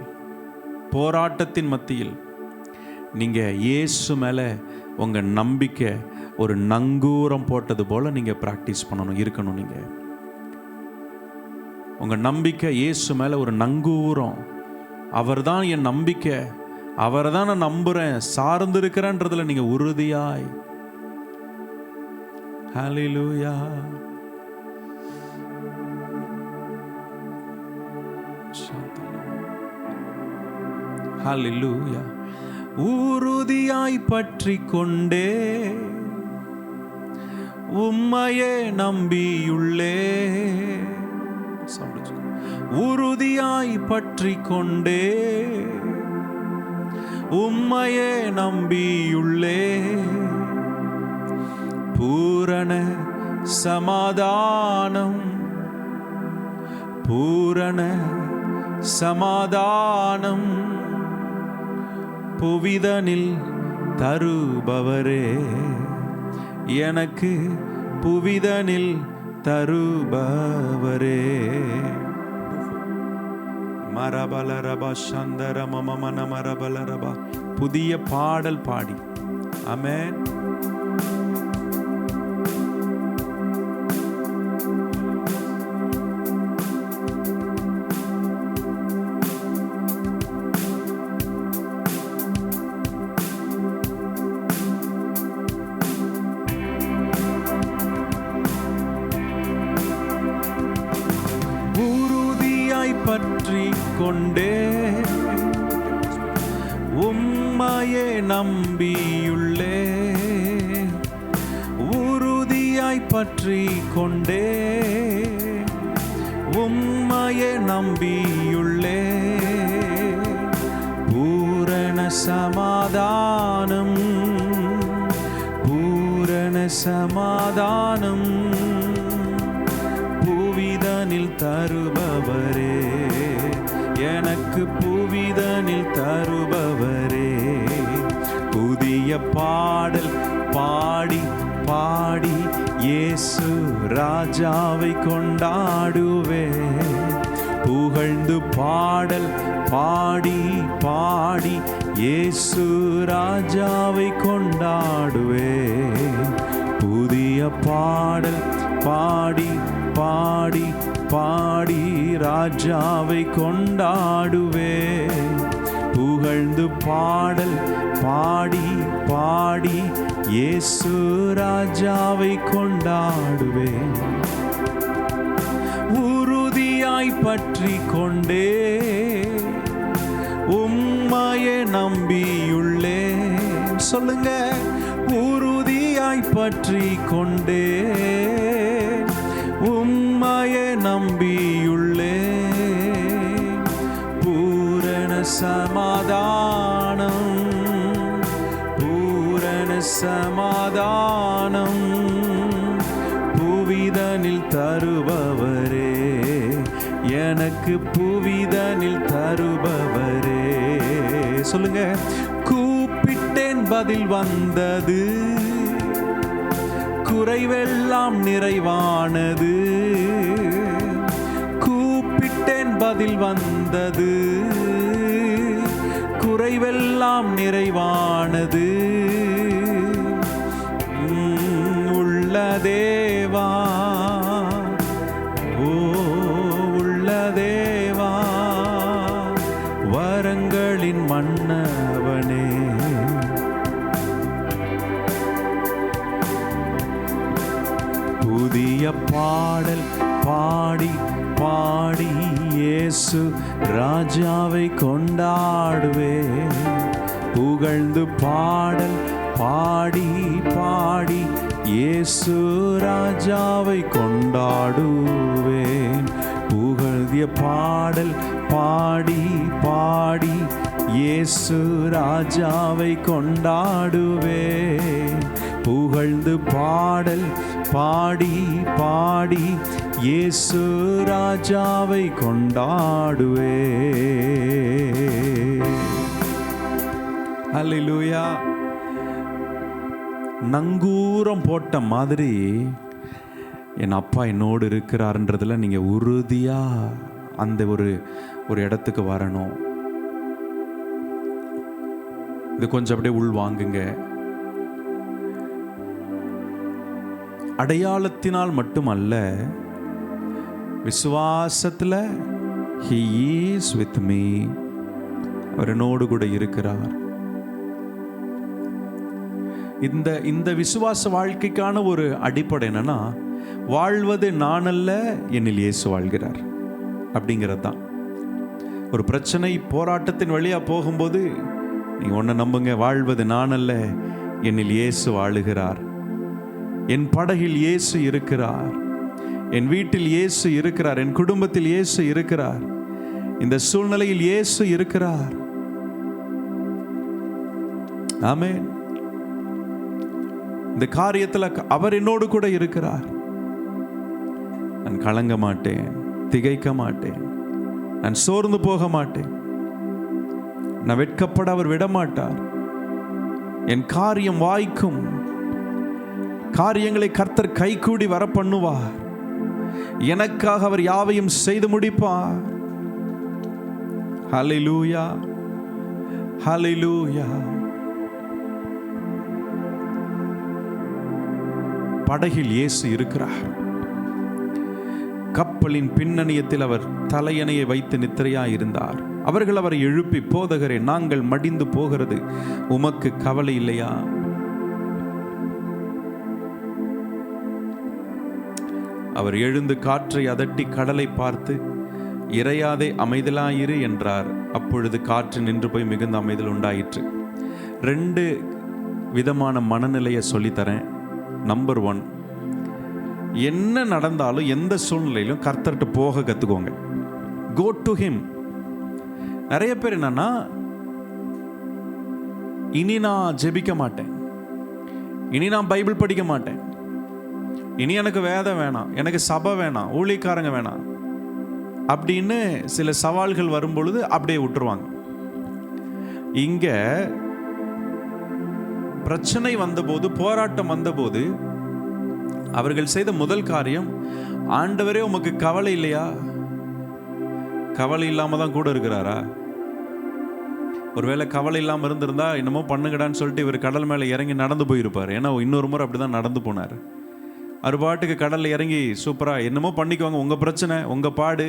போராட்டத்தின் மத்தியில் நீங்கள் இயேசு மேலே உங்கள் நம்பிக்கை ஒரு நங்கூரம் போட்டது போல் நீங்கள் ப்ராக்டிஸ் இருக்கணும். நீங்கள் உங்கள் நம்பிக்கை இயேசு மேலே ஒரு நங்கூரம். அவர் தான் என் நம்பிக்கை, அவரை தான் நான் நம்புகிறேன், சார்ந்திருக்கிறேன்றதில் நீங்கள் உறுதியாய். ஹல்லேலூயா. ஹல்லேலூயா. உறுதியாய் பற்றி கொண்டே உம்மையே நம்பியுள்ளே. உறுதியாய் பற்றி கொண்டே உம்மையே நம்பியுள்ளே. பூரண சமாதானம், பூரண சமாதானம் புவிதனில் தருபவரே, எனக்கு புவிதனில் தருபவரே. மரபலரபா சந்தர மமமன மரபலரபா. புதிய பாடல் பாடி ஆமென். பற்றி கொண்டே உம்மையே நம்பியுள்ளே, உறுதியாய் பற்றி கொண்டே உம்மையே நம்பியுள்ளே. பூரண சமாதானம், பூரண சமாதானம் புவிதனில் தருபவரே, எனக்கு புவிதனில் தருபவரே. புதிய பாடல் பாடி பாடி இயேசு ராஜாவை கொண்டாடுவே. புகழ்ந்து பாடல் பாடி பாடி இயேசு ராஜாவை கொண்டாடுவே. புதிய பாடல் பாடி பாடி பாடி ராஜாவை கொண்டாடுவே. புகழ்ந்து பாடல் பாடி பாடி இயேசு ராஜாவை கொண்டாடுவே. உறுதியாய் பற்றி கொண்டே உம்மையே நம்பியுள்ளே. சொல்லுங்க, உறுதியாய் பற்றி கொண்டே உம்மையே நம்பியுள்ளே. பூரண சமாதானம், பூரண சமாதானம் புவிதனில் தருபவரே, எனக்கு புவிதனில் தருபவரே. சொல்லுங்க, கூப்பிட்டேன் பதில் வந்தது, குறைவெல்லாம் நிறைவானது. கூப்பிட்டேன் பதில் வந்தது, குறைவெல்லாம் நிறைவானது. உள்ள தேவா, ஓ உள்ள தேவா, வரங்களின் மன்னவனே. புதிய பாடல் பாடி பாடி இயேசு ராஜாவை கொண்டாடுவே. புகழ்ந்து பாடல் பாடி பாடி இயேசு ராஜாவை கொண்டாடுவேன். புகழ்ந்திய பாடல் பாடி பாடி இயேசு ராஜாவை கொண்டாடுவேன். புகழ்ந்து பாடல் பாடி பாடி இயேசு ராஜாவை கொண்டாடுவே. அல்லேலூயா. நங்கூரம் போட்ட மாதிரி என் அப்பா என்னோடு இருக்கிறார்ன்றதுல நீங்கள் உறுதியாக அந்த ஒரு இடத்துக்கு வரணும். இது கொஞ்சம் அப்படியே உள் வாங்குங்க. அடையாளத்தினால் மட்டுமல்ல, விசுவாசத்தில் He is with me, அவர் என்னோடு கூட இருக்கிறார். இந்த விசுவாச வாழ்க்கைக்கான ஒரு அடிப்படை என்னன்னா, வாழ்வது நான் அல்ல, என்னில் இயேசு வாழ்கிறார் அப்படிங்கிறது தான். ஒரு பிரச்சனை போராட்டத்தின் வழியாக போகும்போது நீங்கள் ஒன்றை நம்புங்க, வாழ்வது நான் அல்ல, என்னில் இயேசு வாழுகிறார். என் படகில் இயேசு இருக்கிறார், என் வீட்டில் இயேசு இருக்கிறார், என் குடும்பத்தில் இயேசு இருக்கிறார், இந்த சூழ்நிலையில் இயேசு இருக்கிறார். ஆமென். இந்த காரியத்தில் அவர் என்னோடு கூட இருக்கிறார். நான் கலங்க மாட்டேன், திகைக்க மாட்டேன், நான் சோர்ந்து போக மாட்டேன், நான் வெட்கப்பட அவர் விட மாட்டார். என் காரியம் வாய்க்கும். காரியங்களை கர்த்தர் கைகூடி வர பண்ணுவார். எனக்காக அவர் யாவையும் செய்து முடிப்பார். ஹல்லேலூயா, ஹல்லேலூயா. படகில் இயேசு இருக்கிறார். கப்பலின் பின்னணியத்தில் அவர் தலையணையை வைத்து நித்திரையாய் இருந்தார். அவர்கள் அவரை எழுப்பி, போதகரே, நாங்கள் மடிந்து போகிறது, உமக்கு கவலை இல்லையா? அவர் எழுந்து காற்றை அதட்டி கடலை பார்த்து, இறையாதே, அமைதலாயிரு என்றார். அப்பொழுது காற்று நின்று போய் மிகுந்த அமைதல் உண்டாயிற்று. 2 விதமான மனநிலையை சொல்லித்தரேன். நம்பர் 1, என்ன நடந்தாலும் எந்த சூழ்நிலையிலும் கர்த்தர்கிட்ட போக கற்றுக்கோங்க. Go to him. நிறைய பேர் என்னன்னா, இனி நான் ஜெபிக்க மாட்டேன், இனி நான் பைபிள் படிக்க மாட்டேன், இனி எனக்கு வேதம் வேணாம், எனக்கு சபை வேணாம், ஊழியக்காரங்க வேணாம் அப்படின்னு சில சவால்கள் வரும்பொழுது அப்படியே விட்டுருவாங்க. இங்க பிரச்சனை வந்தபோது, போராட்டம் வந்தபோது அவர்கள் செய்த முதல் காரியம், ஆண்டவரே உமக்கு கவலை இல்லையா? கவலை இல்லாம தான் கூட இருக்கிறாரா? ஒருவேளை கவலை இல்லாமல் இருந்திருந்தா என்னமோ பண்ணுங்கடான்னு சொல்லிட்டு இவர் கடல் மேலே இறங்கி நடந்து போயிருப்பார். ஏன்னா இன்னொரு முறை அப்படிதான் நடந்து போனார். அவர் பாட்டுக்கு கடலில் இறங்கி சூப்பராக என்னமோ பண்ணிக்குவாங்க, உங்கள் பிரச்சனை, உங்கள் பாடு,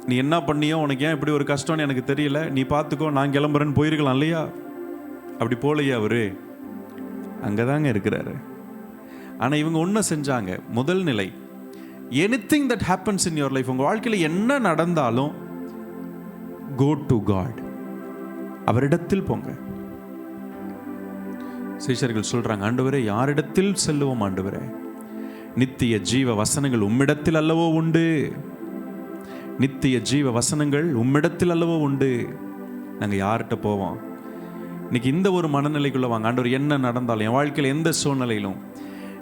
நீ என்ன பண்ணியோ, உனக்கு ஏன் இப்படி ஒரு கஷ்டம்னு எனக்கு தெரியல, நீ பார்த்துக்கோ, நான் கிளம்புறேன்னு போயிருக்கலாம் இல்லையா? அப்படி போலையா? அவரு அங்கே தாங்க இருக்கிறாரு. ஆனால் இவங்க ஒன்று செஞ்சாங்க. முதல் நிலை, anything that happens in your life, உங்கள் வாழ்க்கையில் என்ன நடந்தாலும் கோ டு காட், அவரிடத்தில் போங்க. சீஷர்கள் சொல்றாங்க, ஆண்டவரே, யாரிடத்தில் செல்லுவோம் ஆண்டவரே? நித்திய ஜீவ வசனங்கள் உம்மிடத்தில் அல்லவோ உண்டு. நித்திய ஜீவ வசனங்கள் உம்மிடத்தில் அல்லவோ உண்டு. நாங்கள் யார்கிட்ட போவோம்? இன்னைக்கு இந்த ஒரு மனநிலைக்குள்ள வாங்க. ஆண்டவர், என்ன நடந்தாலும், என் வாழ்க்கையில் எந்த சூழ்நிலையிலும்,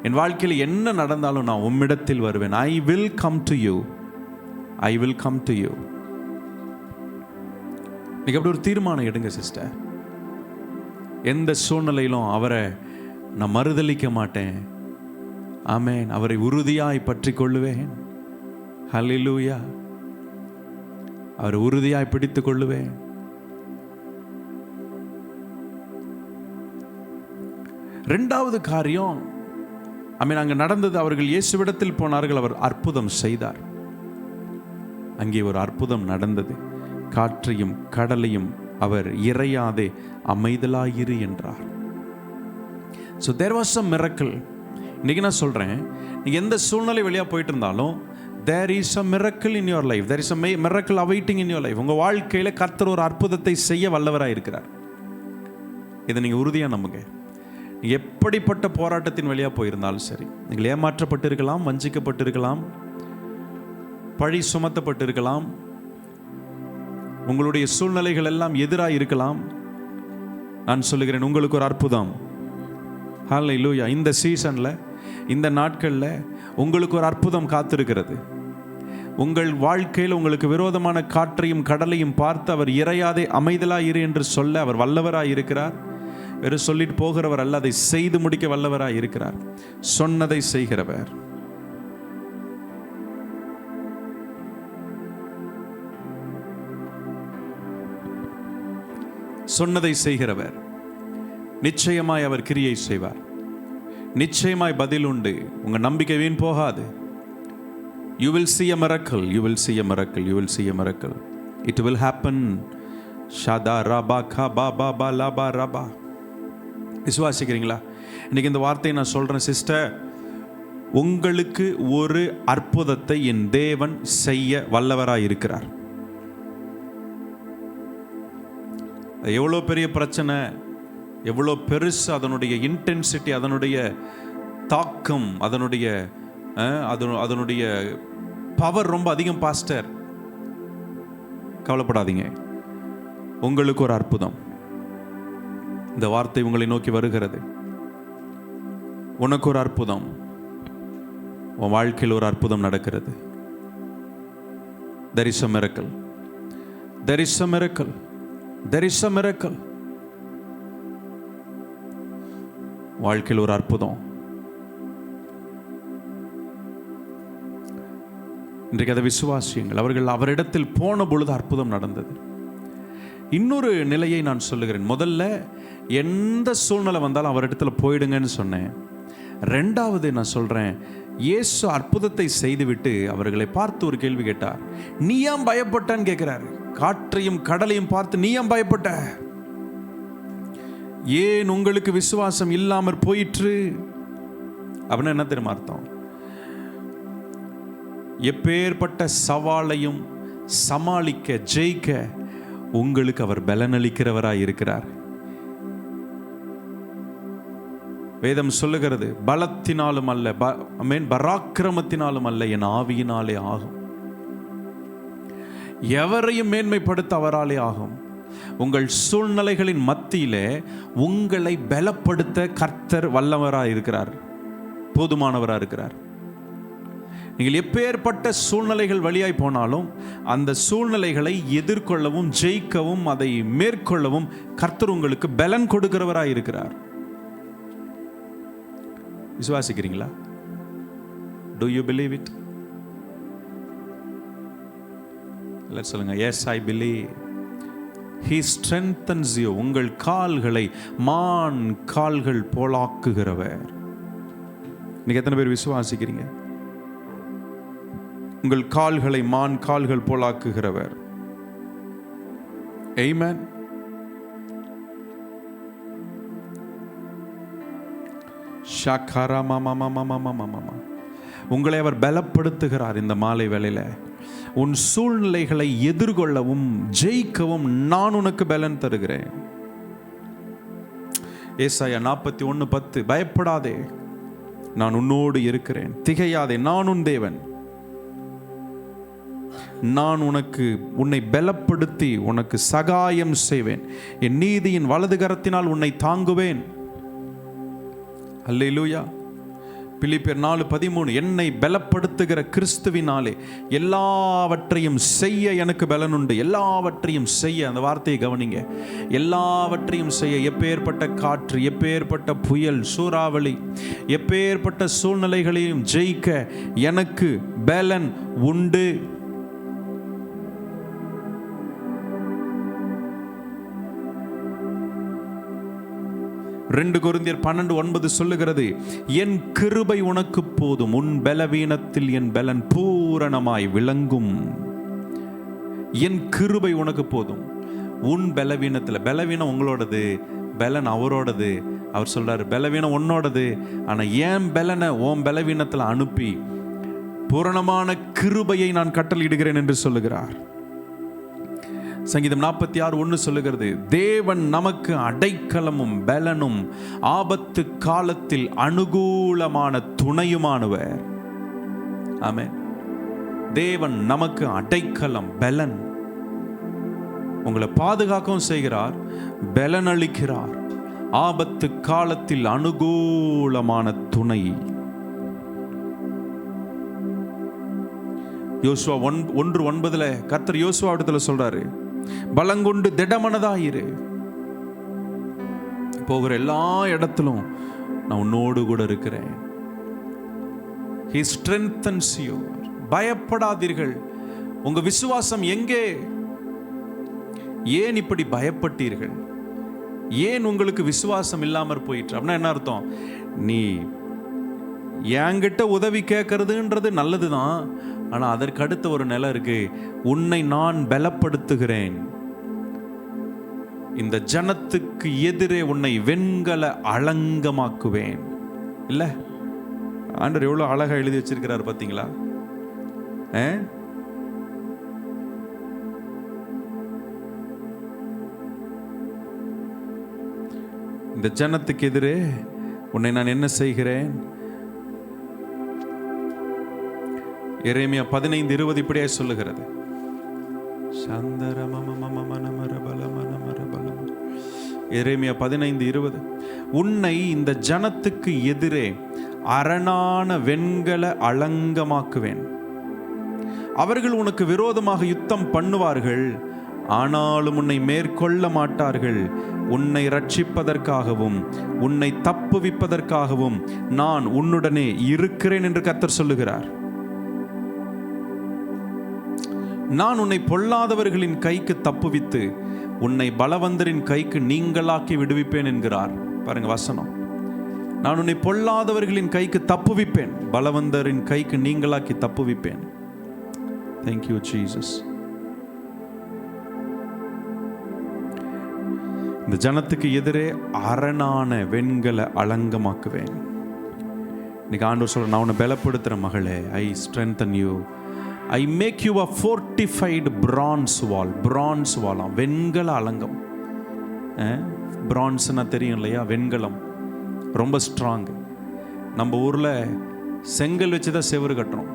என் வாழ்க்கையில் என்ன நடந்தாலும் நான் உம்மிடத்தில் வருவேன். I will come to you, I will come to you. இன்னைக்கு அப்படி ஒரு தீர்மானம் எடுங்க சிஸ்டர். எந்த சூழ்நிலையிலும் அவரை நான் மறுதலிக்க மாட்டேன். ஆமென். அவரை உறுதியாய் பற்றி கொள்ளுவேன். ஹல்லேலூயா. அவரை உறுதியாய் பிடித்துக் கொள்ளுவேன். இரண்டாவது காரியம், அங்கே நடந்தது, அவர்கள் இயேசுவிடத்தில் போனார்கள், அவர் அற்புதம் செய்தார். அங்கே ஒரு அற்புதம் நடந்தது. காற்றையும் கடலையும் அவர் இறையாதே அமைதலாயிரு என்றார். So there was a miracle. இன்னைக்கு நான் சொல்கிறேன், நீங்கள் எந்த சூழ்நிலை வழியாக போயிட்டு இருந்தாலும், there is a miracle in your life, there is a miracle awaiting in your life. உங்கள் வாழ்க்கையில் கர்த்தர் ஒரு அற்புதத்தை செய்ய வல்லவராக இருக்கிறார். இதை நீங்கள் உறுதியாக நம்புங்க. நீங்கள் எப்படிப்பட்ட போராட்டத்தின் வழியாக போயிருந்தாலும் சரி, நீங்கள் ஏமாற்றப்பட்டிருக்கலாம், வஞ்சிக்கப்பட்டிருக்கலாம், பழி சுமத்தப்பட்டிருக்கலாம், உங்களுடைய சூழ்நிலைகள் எல்லாம் எதிராக இருக்கலாம். நான் சொல்லுகிறேன், உங்களுக்கு ஒரு அற்புதம். ஹல்லேலூயா. இந்த சீசன்ல, இந்த நாட்களில் உங்களுக்கு ஒரு அற்புதம் காத்திருக்கிறது. உங்கள் வாழ்க்கையில் உங்களுக்கு விரோதமான காற்றையும் கடலையும் பார்த்து அவர் இறையாதே அமைதலாயிரு என்று சொல்ல அவர் வல்லவராய் இருக்கிறார். வெறும் சொல்லிட்டு போகிறவர் அல்ல, அதை செய்து முடிக்க வல்லவராய் இருக்கிறார். சொன்னதை செய்கிறவர். சொன்னதை செய்கிறவர். நிச்சயமாய் அவர் கிரியை செய்வார். நிச்சயமாய் பதில் உண்டு. உங்க நம்பிக்கை வீண் போகாது. You will see a miracle. You will see a miracle. You will see a miracle. It will happen. Shada raba ka ba ba ba la ba raba. விசுவாசிக்கிறீங்களா? இன்னைக்கு இந்த வார்த்தையை நான் சொல்றேன் சிஸ்டர். உங்களுக்கு ஒரு அற்புதத்தை என் தேவன் செய்ய வல்லவராய் இருக்கிறார். எவ்வளோ பெரிய பிரச்சனை, எவ்வளோ பெருசு, அதனுடைய இன்டென்சிட்டி, அதனுடைய தாக்கம், அதனுடைய பவர் ரொம்ப அதிகம் பாஸ்டர். கவலைப்படாதீங்க, உங்களுக்கு ஒரு அற்புதம். இந்த வார்த்தை உங்களை நோக்கி வருகிறது. உனக்கு ஒரு அற்புதம். உன் வாழ்க்கையில் ஒரு அற்புதம் நடக்கிறது. There is a miracle. There is a miracle. There is a miracle. வாழ்க்கையில் ஒரு அற்புதம். இன்றைக்கு அதை விசுவாசியுங்கள். அவர்கள் அவரிடத்தில் போன பொழுது அற்புதம் நடந்தது. இன்னொரு நிலையை நான் சொல்லுகிறேன். முதல்ல எந்த சூழ்நிலை வந்தாலும் அவரிடத்தில் போயிடுங்கன்னு சொன்னேன். ரெண்டாவது நான் சொல்கிறேன், இயேசு அற்புதத்தை செய்துவிட்டு அவர்களை பார்த்து ஒரு கேள்வி கேட்டார். நீ ஏன் பயப்பட்டான்னு கேட்கிறார். காற்றையும் கடலையும் பார்த்து நீ ஏன் பயப்பட்ட? ஏன் உங்களுக்கு விசுவாசம் இல்லாமற் போயிற்று? அப்படின்னு என்ன தெரியுமா அர்த்தம்? எப்பேற்பட்ட சவாலையும் சமாளிக்க ஜெயிக்க உங்களுக்கு அவர் பலனளிக்கிறவராய் இருக்கிறார். வேதம் சொல்லுகிறது, பலத்தினாலும் அல்ல, பராக்கிரமத்தினாலும் அல்ல, என் ஆவியினாலே ஆகும். எவரையும் மேன்மைப்படுத்த அவராலே ஆகும். உங்கள் சூழ்நிலைகளின் மத்தியிலே உங்களை பலப்படுத்த கர்த்தர் வல்லவராய் இருக்கிறார், போதுமானவராக இருக்கிறார். நீங்கள் எப்பேற்பட்ட சூழ்நிலைகள் வழியாய் போனாலும் அந்த சூழ்நிலைகளை எதிர்கொள்ளவும் ஜெயிக்கவும் அதை மேற்கொள்ளவும் கர்த்தர் உங்களுக்கு பலன் கொடுக்கிறவராய் இருக்கிறார். விசுவாசிக்கிறீங்களா? Do you believe it? எல்லாரும் சொல்லுங்க, yes I believe. He strengthens you. உங்கள் கால்களை மான் கால்கள் போலாக்குகிறவர். நீங்க எத்தனை பேர் விசுவாசிக்கிறீங்க? உங்கள் கால்களை மான் கால்கள் போலாக்குகிறவர். Amen. உங்களை அவர் பலப்படுத்துகிறார். இந்த மாலை வேளையில உன் சூழ்நிலைகளை எதிர்கொள்ளவும் ஜெயிக்கவும் நான் உனக்கு பலன் தருகிறேன். ஏசாயா 41:10, பயப்படாதே, நான் உன்னோடு இருக்கிறேன், திகையாதே, நான் உன் தேவன், நான் உன்னை பலப்படுத்தி உனக்கு சகாயம் செய்வேன், என் நீதியின் வலது கரத்தினால் உன்னை தாங்குவேன். அல்லேலூயா. பிலிப்பியர் 4:13, என்னை பலப்படுத்துகிற கிறிஸ்துவினாலே எல்லாவற்றையும் செய்ய எனக்கு பலன் உண்டு. எல்லாவற்றையும் செய்ய, அந்த வார்த்தையை கவனிங்க. எல்லாவற்றையும் செய்ய, எப்பேற்பட்ட காற்று, எப்பேற்பட்ட புயல், சூறாவளி, எப்பேற்பட்ட சூழ்நிலைகளையும் ஜெயிக்க எனக்கு பலன் உண்டு. 2 கொரிந்தியர் 12:9 சொல்லுகிறது, என் கிருபை உனக்கு போதும், உன் பலவீனத்தில் என் பலன் பூரணமாய் விளங்கும். என் கிருபை உனக்கு போதும். உன் பலவீனத்தில், பலவீனம் உங்களோடது, பலன் அவரோடது. அவர் சொல்றாரு, பலவீனம் உன்னோடது, ஆனா என் பலனை உன் பலவீனத்தில் அனுப்பி பூரணமான கிருபையை நான் கட்டளையிடுகிறேன் என்று சொல்லுகிறார். சங்கீதம் 46:1 சொல்லுகிறது, தேவன் நமக்கு அடைக்கலமும் பலனும் ஆபத்து காலத்தில் அனுகூலமான துணையுமானவர். ஆமென். தேவன் நமக்கு அடைக்கலம், பலன், உங்களை பாதுகாக்கவும் செய்கிறார், பலன் அளிக்கிறார், ஆபத்து காலத்தில் அனுகூலமான துணை. யோசுவா 1:9 கர்த்தர் யோசுவா இடத்துல சொல்றாரு, பலங்கொண்டு திடமனதாயிரு, போகிற எல்லா இடத்திலும் நான் உன்னோடு கூட இருக்கிறேன். He strengthens you. பயப்படாதீர்கள். உங்க விசுவாசம் எங்கே? ஏன் இப்படி பயப்பட்டீர்கள்? ஏன் உங்களுக்கு விசுவாசம் இல்லாமற் போயிற்று? அப்படின்னா என்ன அர்த்தம்? நீ என்கிட்ட உதவி கேட்கறதுன்றது நல்லதுதான், ஆனா அதற்கு அடுத்த ஒரு நிலை இருக்கு. உன்னை நான் பலப்படுத்துகிறேன், இந்த ஜனத்துக்கு எதிரே உன்னை வெண்கல அலங்கமாக்குவேன். இல்ல, ஆண்டவர் எவ்வளவு அழகா எழுதி வச்சிருக்கிறார் பாத்தீங்களா? இந்த ஜனத்துக்கு எதிரே உன்னை நான் என்ன செய்கிறேன்? எரேமியா 15:20 இப்படியே சொல்லுகிறது, எரேமியா 15:20, உன்னை இந்த ஜனத்துக்கு எதிரே அரணான வெண்கல அலங்கமாக்குவேன். அவர்கள் உனக்கு விரோதமாக யுத்தம் பண்ணுவார்கள், ஆனாலும் உன்னை மேற்கொள்ள மாட்டார்கள். உன்னை ரட்சிப்பதற்காகவும் உன்னை தப்புவிப்பதற்காகவும் நான் உன்னுடனே இருக்கிறேன் என்று கர்த்தர் சொல்லுகிறார். நான் உன்னை பொல்லாதவர்களின் கைக்கு தப்புவித்து உன்னை பலவந்தரின் கைக்கு நீங்களாக்கி விடுவிப்பேன் என்கிறார். பாருங்க வசனம். நான் உன்னை பொல்லாதவர்களின் கைக்கு தப்புவிப்பேன், பலவந்தரின் கைக்கு நீங்களாக்கி தப்புவிப்பேன். Thank you Jesus. இந்த ஜனத்துக்கு எதிரே அரணான வெண்கல அலங்கமாக்குவேன். இன்னைக்கு ஆண்டவர் சொல்ற, நான் உன்னை பலப்படுத்துறேன் மகளே. I strengthen you. I make you a fortified bronze wall. bronze wall, வெண்கல அலங்கம். பிரான்ஸ்னா தெரியும் இல்லையா? வெண்கலம் ரொம்ப ஸ்ட்ராங். நம்ம ஊரில் செங்கல் வச்சு தான் செவுறு கட்டுறோம்.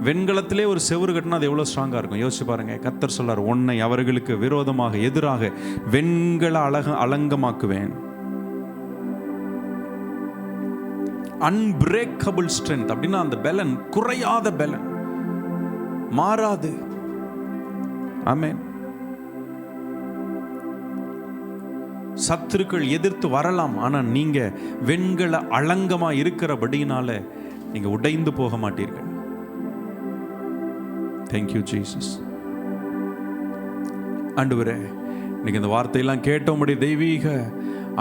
வெண்கலத்திலே ஒரு செவுறு கட்டினா அது எவ்வளோ ஸ்ட்ராங்காக இருக்கும் யோசிச்சு பாருங்க. கர்த்தர் சொல்றார், உன்னை அவர்களுக்கு விரோதமாக எதிராக வெண்கல அலங்கமாக்குவேன். அன்பிரேக்கபிள் ஸ்ட்ரென்த் அப்படின்னா அந்த பலன் குறையாத பலன், மாறாது. ஆமென். சத்துருக்கள் எதிர்த்து வரலாம், ஆனா நீங்க வெண்கல அலங்கமா இருக்கிறபடினால நீங்க உடைந்து போக மாட்டீர்கள். Thank you Jesus. ஆண்டவரே, நீங்க இந்த வார்த்தையெல்லாம் கேட்ட உம்முடைய தெய்வீக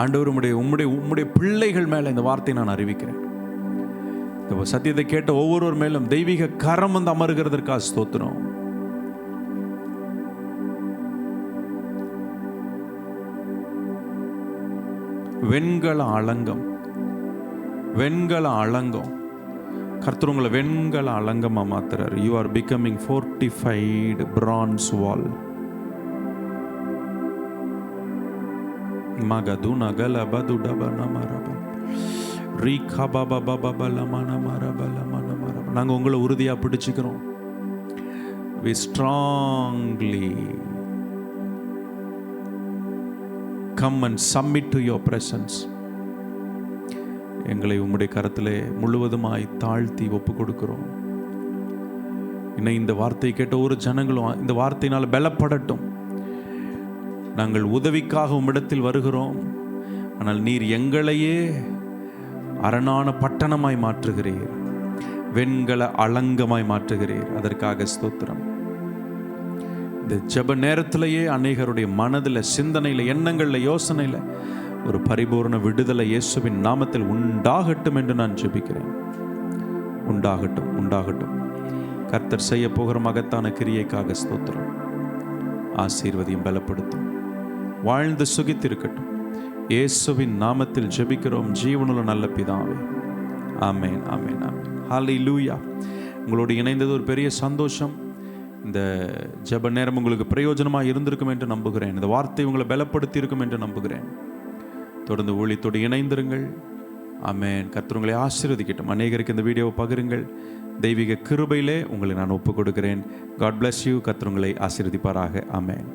ஆண்டவர் உம்முடைய பிள்ளைகள் மேல இந்த வார்த்தையை நான் அறிவிக்கிறேன். இந்த சத்தியத்தை கேட்ட ஒவ்வொருவர் மேலும் தெய்வீக கரம் வந்து அமருகிறதற்காக ஸ்தோத்திரம். வெண்கல அலங்கம், வெண்கல அலங்கம். கர்த்தர் உங்களை வெண்கல அலங்கமா மாத்துறாரு. You are becoming fortified bronze wall. மகதுன கலபதுடபன மரப ரீகபபபபலமன மரபலமன மரப. நாங்க உங்களை உறுதியா பிடிச்சுக்கிறோம். We strongly come and submit to your presence. எங்களை உம்முடைய கரத்திலே முழுவதுமாய் தாழ்த்தி ஒப்பு கொடுக்கிறோம். இன்னும் இந்த வார்த்தையை கேட்ட ஒரு ஜனங்களும் இந்த வார்த்தையினால் பலப்படட்டும். நாங்கள் உதவிக்காக உம்மிடத்தில் வருகிறோம், ஆனால் நீர் எங்களையே அரணான பட்டணமாய் மாற்றுகிறீர், வெண்கல அலங்கமாய் மாற்றுகிறீர். அதற்காக ஸ்தோத்திரம். இந்த ஜெப நேரத்திலேயே அநேகருடைய மனதில், சிந்தனையில், எண்ணங்களில், யோசனையில் ஒரு பரிபூர்ண விடுதலை இயேசுவின் நாமத்தில் உண்டாகட்டும் என்று நான் ஜெபிக்கிறேன். உண்டாகட்டும், உண்டாகட்டும். கர்த்தர் செய்ய போகிற மகத்தான கிரியைக்காக ஸ்தோத்திரம். ஆசீர்வதியும், பலப்படுத்தும், வாழ்ந்து சுகித்திருக்கட்டும். இயேசுவின் நாமத்தில் ஜெபிக்கிறோம் ஜீவனுள்ள நல்ல பிதாவே. ஆமென், ஆமென், ஆமென். ஹல்லேலூயா. உங்களோடு இணைந்தது ஒரு பெரிய சந்தோஷம். இந்த ஜெப நேரம் உங்களுக்கு பிரயோஜனமாக இருந்திருக்கும் என்று நம்புகிறேன். இந்த வார்த்தை உங்களை பலப்படுத்தி இருக்கும் என்று நம்புகிறேன். தொடர்ந்து ஊழியத்தோடு இணைந்திருங்கள். ஆமென். கர்த்தர் உங்களை ஆசீர்வதிக்கட்டும். அநேகருக்கு இந்த வீடியோவை பகிருங்கள். தெய்வீக கிருபையிலே உங்களை நான் ஒப்புக் கொடுக்கிறேன். God bless you. கர்த்தர் உங்களை ஆசீர்வதிப்பாராக. ஆமென்.